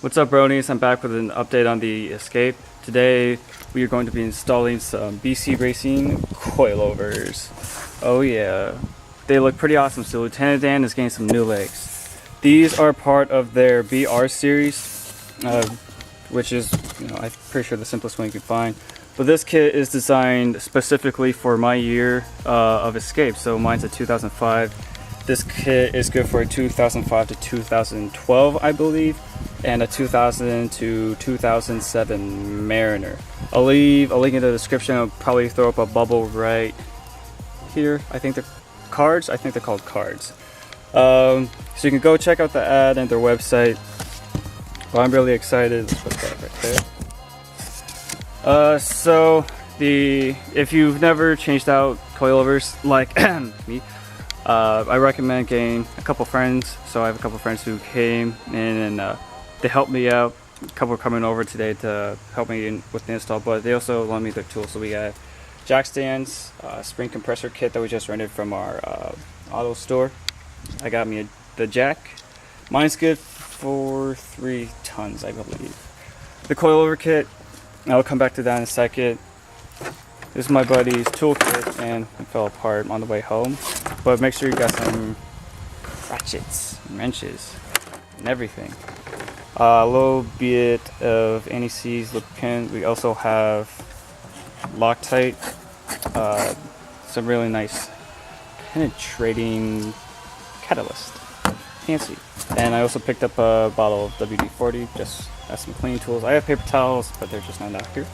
What's up, bronies? I'm back with an update on the Escape. Today we are going to be installing some BC Racing coilovers. Oh yeah, they look pretty awesome. So Lieutenant Dan is getting some new legs. These are part of their BR series, which is, I'm pretty sure the simplest one you can find. But this kit is designed specifically for my year of Escape. So mine's a 2005. This kit is good for a 2005 to 2012, I believe, and a 2000 to 2007 Mariner. I'll leave a link in the description. I'll probably throw up a bubble right here. I think they're cards. I think they're called cards. So you can go check out the ad and their website. Well, I'm really excited. Let's put that right there. If you've never changed out coilovers like me, I recommend getting a couple friends. So I have a couple friends who came in and they helped me out. A couple are coming over today to help me with the install, but they also loaned me their tools. So we have jack stands, spring compressor kit that we just rented from our auto store. I got me the jack. Mine's good for 3 tons, I believe. The coilover kit, I'll come back to that in a second. This is my buddy's toolkit, and it fell apart on the way home. But make sure you got some ratchets, wrenches, and everything. A little bit of anti-seize lubricant. We also have Loctite, some really nice penetrating catalyst. Fancy. And I also picked up a bottle of WD-40, just as some cleaning tools. I have paper towels, but they're just not out here.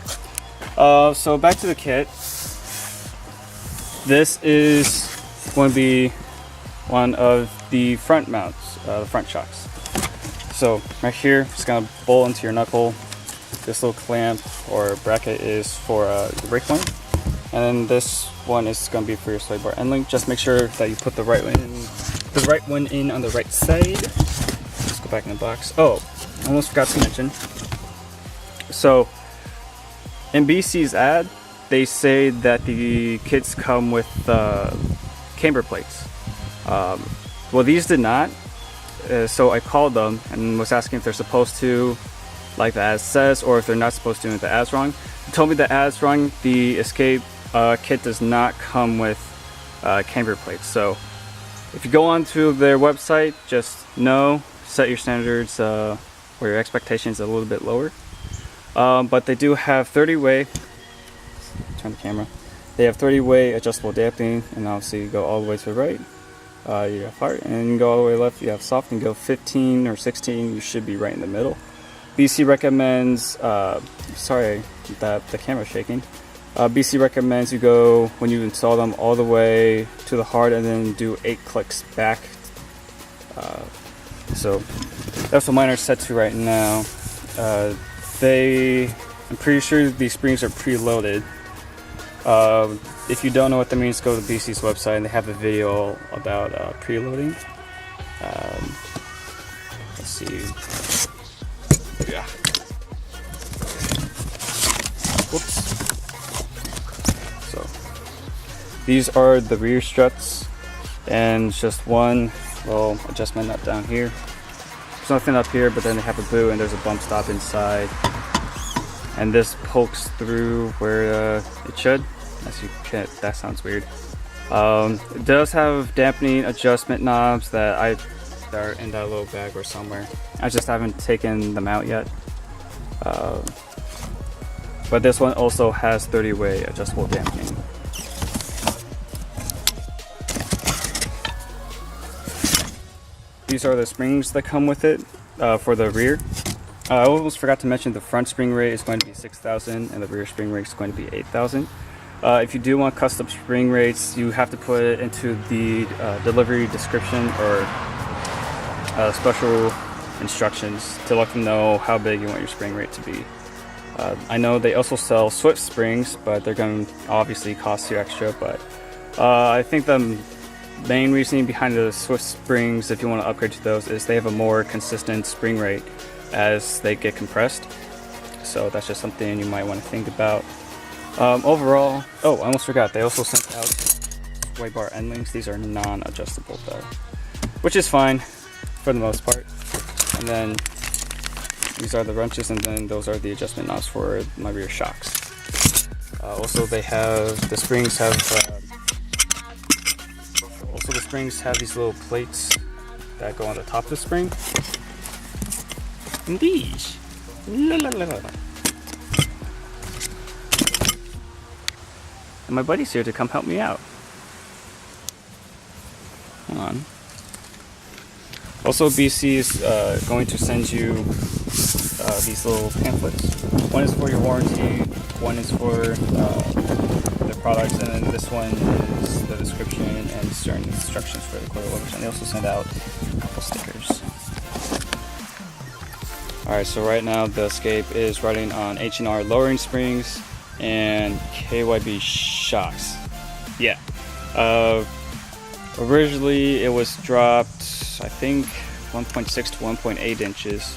So back to the kit. This is going to be one of the front mounts, the front shocks. So right here, just gonna bolt into your knuckle. This little clamp or bracket is for the brake line, and then this one is gonna be for your sway bar end link. Just make sure that you put the right one in on the right side. Let's go back in the box. Oh, almost forgot to mention. So in BC's ad, they say that the kits come with camber plates. Well, these did not. So I called them and was asking if they're supposed to, like the ad says, or if they're not supposed to, and the ad's wrong. They told me the ad's wrong. The Escape kit does not come with camber plates. So if you go onto their website, just set your standards or your expectations a little bit lower. But they do have 30-way. Turn the camera. They have 30-way adjustable damping, and obviously you go all the way to the right. You have hard, and you go all the way left. You have soft, and go 15 or 16. You should be right in the middle. BC recommends. Sorry that the camera's shaking. BC recommends you go, when you install them, all the way to the hard, and then do 8 clicks back. So that's what mine are set to right now. I'm pretty sure these springs are preloaded. If you don't know what that means, go to BC's website and they have a video about preloading. Let's see. Yeah. Whoops. So these are the rear struts, and just one little adjustment nut down here. There's nothing up here, but then they have a boot and there's a bump stop inside. And this pokes through where it should. As you can, that sounds weird. It does have dampening adjustment knobs that are in that little bag or somewhere. I just haven't taken them out yet. But this one also has 30-way adjustable dampening. These are the springs that come with it for the rear. I almost forgot to mention the front spring rate is going to be 6,000 and the rear spring rate is going to be 8,000. If you do want custom spring rates, you have to put it into the delivery description or special instructions to let them know how big you want your spring rate to be. I know they also sell Swift springs, but they're going to obviously cost you extra. But I think the main reasoning behind the Swift springs, if you want to upgrade to those, is they have a more consistent spring rate as they get compressed. So that's just something you might want to think about. Overall, oh, I almost forgot, they also sent out sway bar end links. These are non-adjustable though, which is fine for the most part. And then These are the wrenches, and then those are the adjustment knobs for my rear shocks. Also, they have the springs have these little plates that go on the top of the spring. And these. La, la, la, la. And my buddy's here to come help me out. Hold on. Also, BC is going to send you these little pamphlets. One is for your warranty, one is for the products, and then this one is the description and certain instructions for the coilovers. And they also send out a couple stickers. Alright, so right now the Escape is running on H&R lowering springs and KYB shocks. Yeah. Originally it was dropped, I think, 1.6 to 1.8 inches.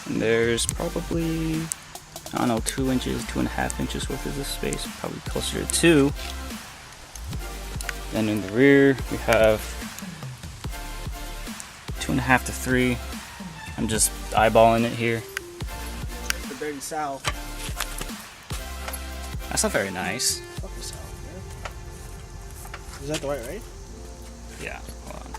And there's probably, I don't know, 2 inches, 2.5 inches worth of this space, probably closer to 2. Then in the rear we have 2.5 to 3. I'm just eyeballing it here. The dirty South. That's not very nice. Fuck the South, man. Is that the right? Yeah, hold on.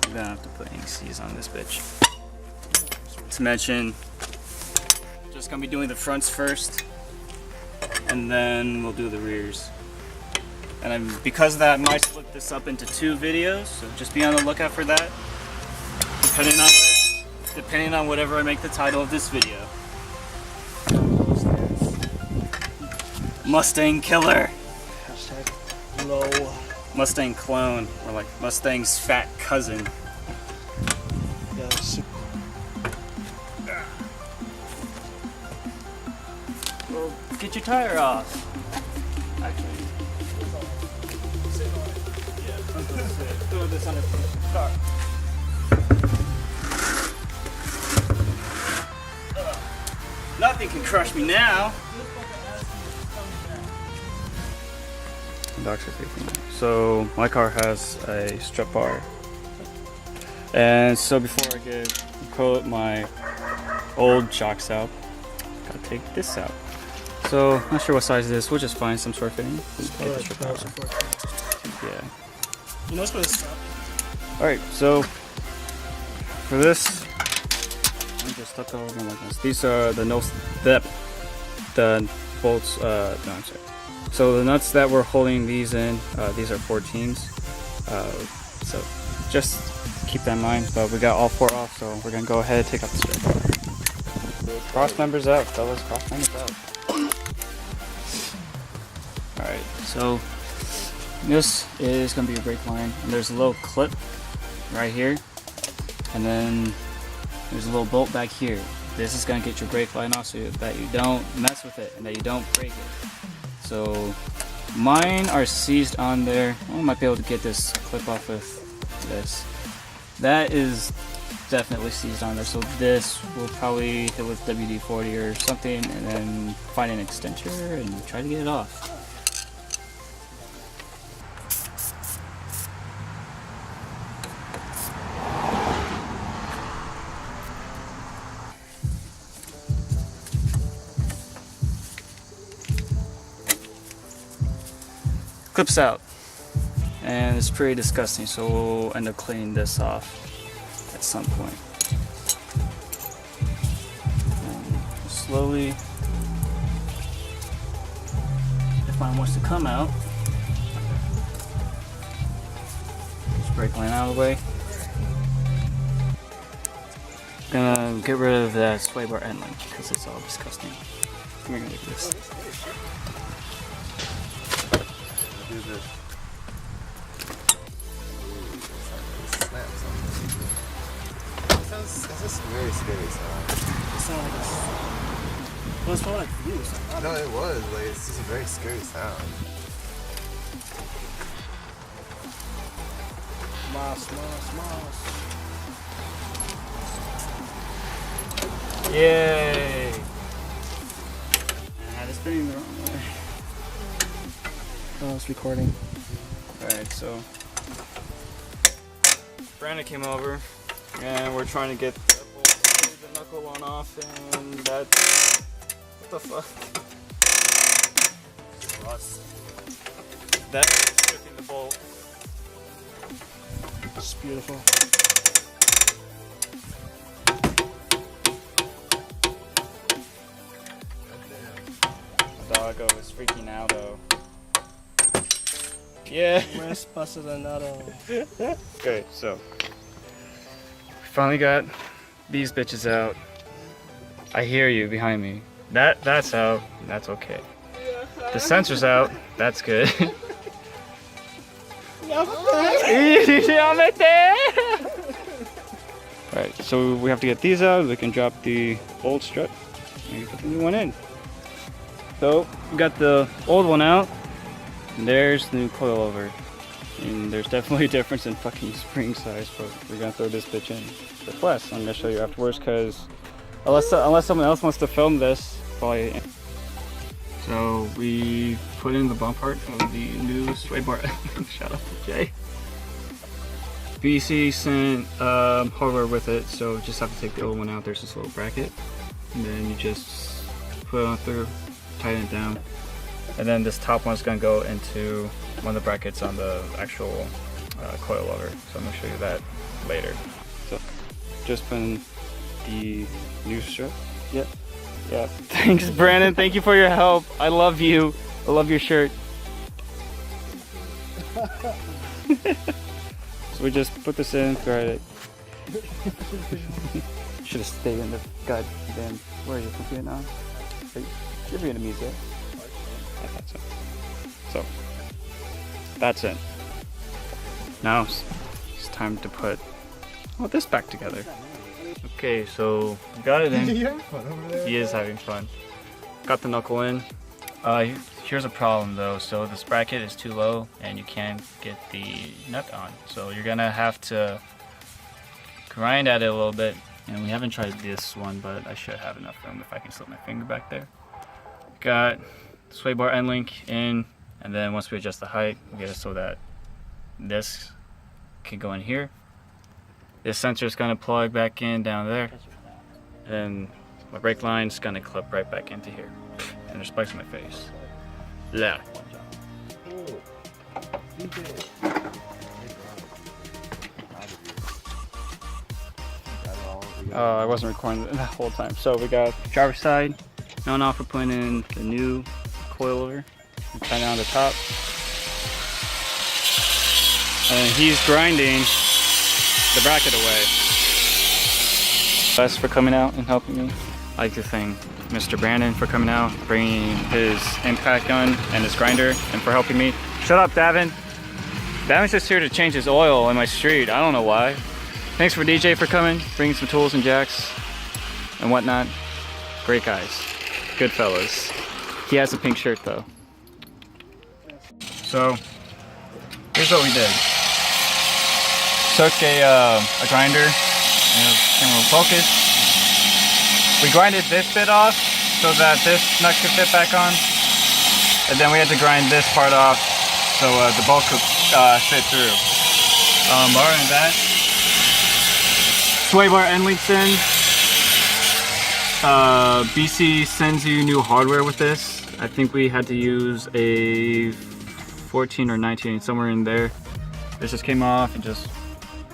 I'm gonna have to put ACs on this bitch. To mention, just gonna be doing the fronts first, and then we'll do the rears. And because of that, I might split this up into 2 videos, so just be on the lookout for that. Depending on whatever I make the title of this video. Mustang Killer. Hashtag low. Mustang clone, or like Mustang's fat cousin. Yes. Well, get your tire off. Actually. Throw this on the car. Nothing can crush me now. So my car has a strut bar, and so before I put my old shocks out, gotta take this out. So not sure what size it is. We'll just find some sort of fitting. Yeah. You know what's gonna stop? Alright, so for this, I'm just stuck over like this. These are the the bolts. No, I'm sorry. So the nuts that we're holding these in, these are 14s. So just keep that in mind. But we got all 4 off, so we're gonna go ahead and take out the strip bar. Cross members out, fellas. Cross members out. Alright, so this is going to be a brake line, and there's a little clip right here, and then there's a little bolt back here. This is going to get your brake line off so that you don't mess with it and that you don't break it. So mine are seized on there. I might be able to get this clip off with this. That is definitely seized on there, so this will probably hit with WD-40 or something, and then find an extension and try to get it off. Clips out, and it's pretty disgusting, so we'll end up cleaning this off at some point. And slowly, if mine wants to come out, just brake line out of the way. Gonna get rid of that sway bar end link because it's all disgusting. We're gonna do this. Do this. That's a very scary sound. It sounds like it's... Well, it's probably like you. No, it was. Like, it's just a very scary sound. Moss. Yay! I had it spinning the wrong way. Oh, it's recording. Alright, so Brandon came over, And we're trying to get the knuckle one off, and that's... What the fuck? That is stripping the bolt. It's beautiful. The doggo is freaking out though. Yeah. Wrist busted another. Okay, so we finally got these bitches out. I hear you behind me. That's out. That's okay. The sensor's out. That's good. Alright, so we have to get these out. We can drop the old strut and put the new one in. So we got the old one out. And there's the new coilover. And there's definitely a difference in fucking spring size, but we're gonna throw this bitch in. The Quest, I'm gonna show you afterwards, because unless someone else wants to film this, probably. So we put in the bump part of the new sway bar. Shout out to Jay. BC sent hardware with it, so just have to take the old one out. There's this little bracket, and then you just put it on through, tighten it down, and then this top one's gonna go into one of the brackets on the actual coilover. So I'm gonna show you that later. So just putting the new strip. Yep. Yeah. Thanks, Brandon. Thank you for your help. I love you. I love your shirt. So we just put this in, got it. Should have stayed in the goddamn. Where are you from Vietnam? You're Vietnamese, yeah? I thought so. So that's it. Now it's time to put this back together. Okay, so we got it in. You having fun over there? He is having fun. Got the knuckle in. Here's a problem though. So this bracket is too low and you can't get the nut on. So you're gonna have to grind at it a little bit. And we haven't tried this one, but I should have enough room if I can slip my finger back there. Got the sway bar end link in, and then once we adjust the height, we get it so that this can go in here. This sensor is gonna plug back in down there, and my brake line is gonna clip right back into here. And there's spikes in my face. Yeah. I wasn't recording the whole time. So we got driver's side. Now off we're putting in the new coilover. Tighten on the top. And he's grinding the bracket away. Thanks for coming out and helping me. I'd like to thank Mr. Brandon for coming out, bringing his impact gun and his grinder, and for helping me. Shut up, Davin. Davin's just here to change his oil in my street. I don't know why. Thanks for DJ for coming, bringing some tools and jacks and whatnot. Great guys, good fellas. He has a pink shirt though. So here's what we did. Took a grinder and a camera focus. We grinded this bit off so that this nut could fit back on, and then we had to grind this part off so the bolt could fit through. Other than that, sway bar end links in. BC sends you new hardware with this. I think we had to use a 14 or 19, somewhere in there. This just came off and just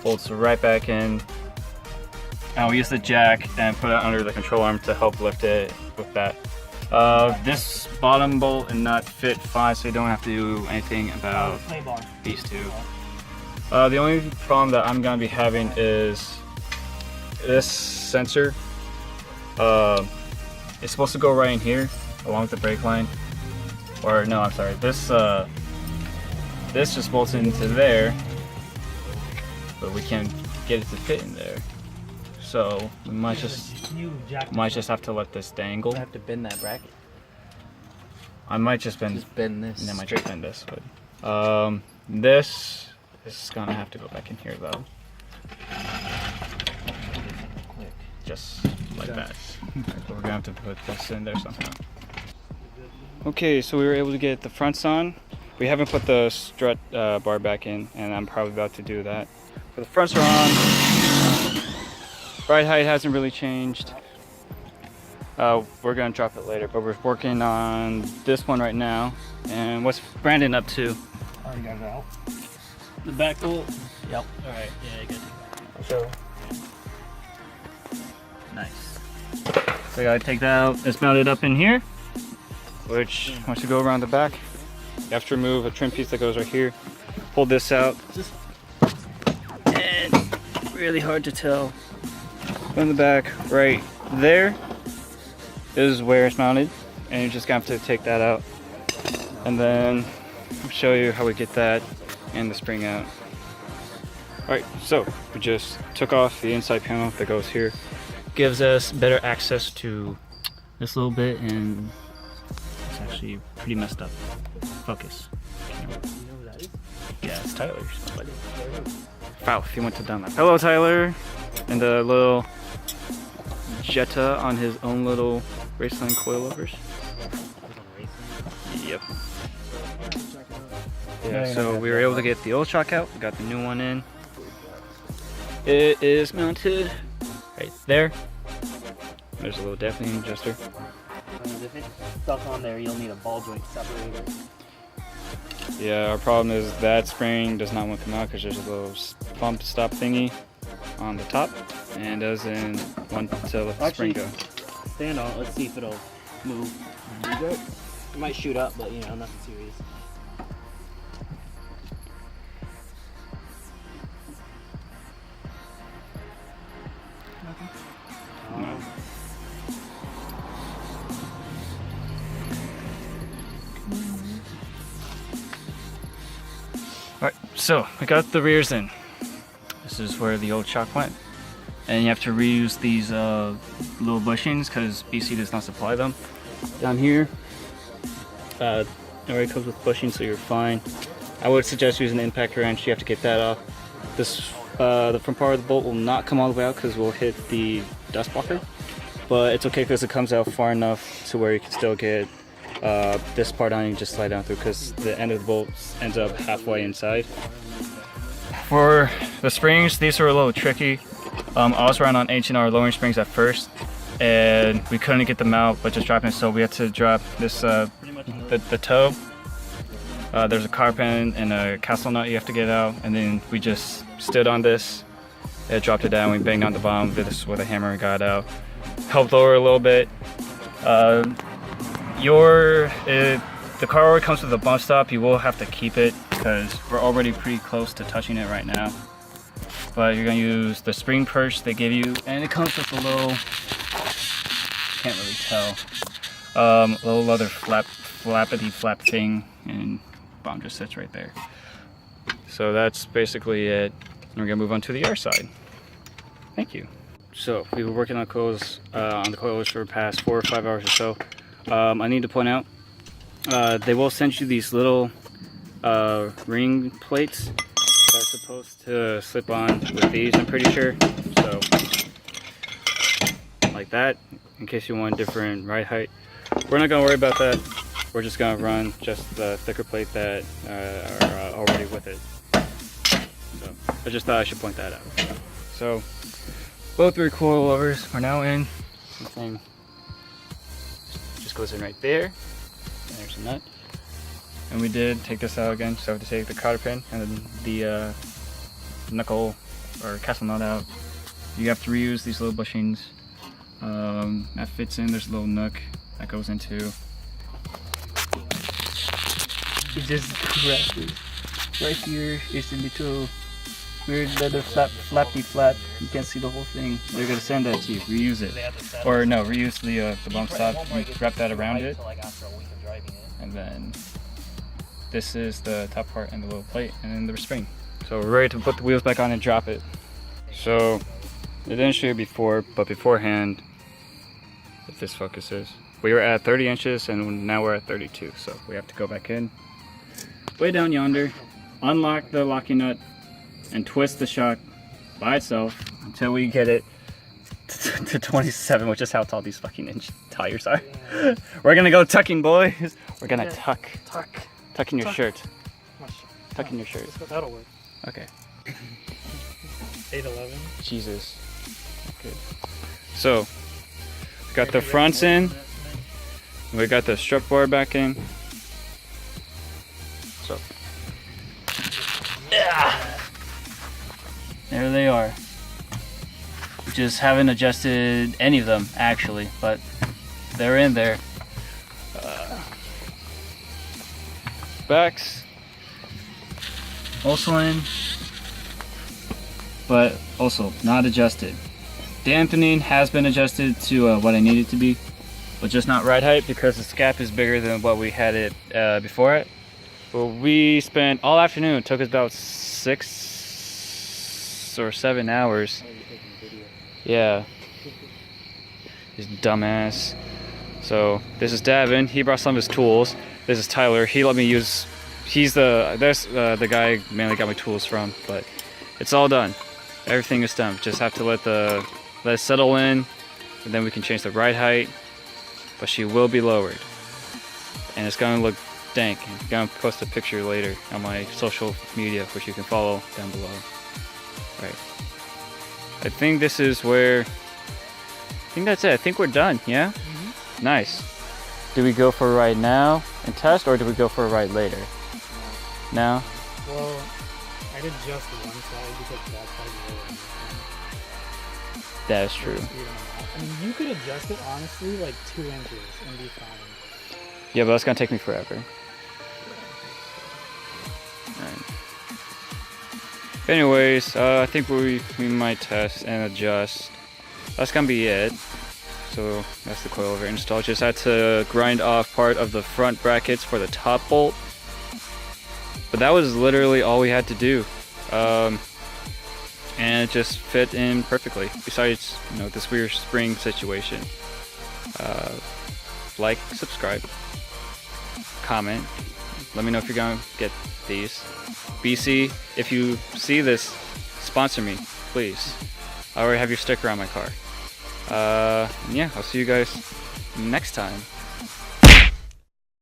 bolts right back in. And we used the jack and put it under the control arm to help lift it with that. This bottom bolt and nut fit fine, so you don't have to do anything about these two. The only problem that I'm gonna be having is this sensor. It's supposed to go right in here along with the brake line. Or no, I'm sorry. This just bolts into there, but we can't get it to fit in there. So we might just have to let this dangle. I have to bend that bracket. I might just bend this. And I might just bend this, but this is gonna have to go back in here though. Just like that. But we're gonna have to put this in there somehow. Okay, so we were able to get the fronts on. We haven't put the strut bar back in, and I'm probably about to do that. But the fronts are on. Ride height hasn't really changed. We're gonna drop it later, but we're working on this one right now. And what's Brandon up to? Already got it out. The back bolt? Yep. Alright, yeah, I got it. So. Nice. So I gotta take that out. It's mounted up in here, which once you go around the back, you have to remove a trim piece that goes right here. Pull this out. And really hard to tell. From the back, right there is where it's mounted, and you're just gonna have to take that out. And then I'll show you how we get that and the spring out. Alright, so we just took off the inside panel that goes here. Gives us better access to this little bit, and it's actually pretty messed up. Focus. You know who that is? Yeah, it's Tyler's. Wow, he went to down that. Hello, Tyler. And the little Jetta on his own little Raceline coilovers. Yep. Yeah, so we were able to get the old shock out. We got the new one in. It is mounted right there. There's a little deafening adjuster. If it's stuck on there, you'll need a ball joint separator. Yeah, our problem is that spring does not want to come out because there's a little pump stop thingy on the top, and doesn't want to let the spring go. Stand on it, let's see if it'll move. It might shoot up, but you know, nothing serious. No. Alright, so we got the rears in. This is where the old shock went. And you have to reuse these little bushings because BC does not supply them. Down here, it already comes with bushings, so you're fine. I would suggest using an impact wrench. You have to get that off. This, the front part of the bolt will not come all the way out because we'll hit the dust blocker. But it's okay because it comes out far enough to where you can still get this part on and just slide down through, because the end of the bolt ends up halfway inside. For the springs, these are a little tricky. I was ran on H&R lowering springs at first, and we couldn't get them out, but just dropping it, so we had to drop this, the toe. There's a car pin and a castle nut you have to get out, and then we just stood on this, it dropped it down, we banged on the bottom, did this with a hammer and got it out. Helped lower a little bit. The car already comes with a bump stop. You will have to keep it because we're already pretty close to touching it right now. But you're gonna use the spring perch they give you, and it comes with a little, can't really tell, little leather flappity flap thing, and bomb just sits right there. So that's basically it. And we're gonna move on to the air side. Thank you. So we were working on coils, on the coilers for the past 4 or 5 hours or so. I need to point out, they will send you these little ring plates that are supposed to slip on with these, I'm pretty sure. So, like that, in case you want different ride height. We're not gonna worry about that. We're just gonna run just the thicker plate that are already with it. So, I just thought I should point that out. So, both rear coilovers are now in. The thing just goes in right there. There's a nut. And we did take this out again, so I have to take the cotter pin and then the knuckle or castle nut out. You have to reuse these little bushings. That fits in, there's a little nook that goes into. It just crashes. Right here is in between. Weird leather flappy flap. You can't see the whole thing. They're gonna send that to you. Reuse it, or no, reuse the bump stop. You wrap that around it, and then this is the top part and the little plate, and then the spring. So we're ready to put the wheels back on and drop it. So it didn't show you before, but beforehand, if this focuses, we were at 30 inches and now we're at 32. So we have to go back in, way down yonder, unlock the locking nut, and twist the shock by itself until we get it to 27, which is how tall these fucking tires are. We're gonna go tucking, boys. We're gonna tuck in your shirt. Tuck in your shirt. That'll work. Okay. 811. Jesus. Okay. So, we got the fronts in. We got the strut bar back in. So, there they are. Just haven't adjusted any of them actually, but they're in there. Backs also in, but also not adjusted. Dampening has been adjusted to what I need it to be, but just not ride height because the gap is bigger than what we had it before it. Well, we spent all afternoon. It took us about 6 or 7 hours. Yeah. He's dumbass. So this is Davin. He brought some of his tools. This is Tyler. He let me use. That's the guy mainly got my tools from. But it's all done. Everything is done. Just have to let it settle in, and then we can change the ride height. But she will be lowered, and it's gonna look dank. I'm gonna post a picture later on my social media, which you can follow down below. Right. I think this is where. I think that's it. I think we're done. Yeah. Mm-hmm. Nice. Do we go for a ride now and test, or do we go for a ride later? Now? Well, I did just one side because that side was lower. That is true. I mean, you could adjust it honestly like 2 inches and be fine. Yeah, but that's gonna take me forever. Alright. Anyways, I think we might test and adjust. That's gonna be it. So that's the coilover install. Just had to grind off part of the front brackets for the top bolt. But that was literally all we had to do. And it just fit in perfectly. Besides, this weird spring situation. Like, subscribe, comment. Let me know if you're gonna get these. BC, if you see this, sponsor me, please. I already have your sticker on my car. Yeah, I'll see you guys next time.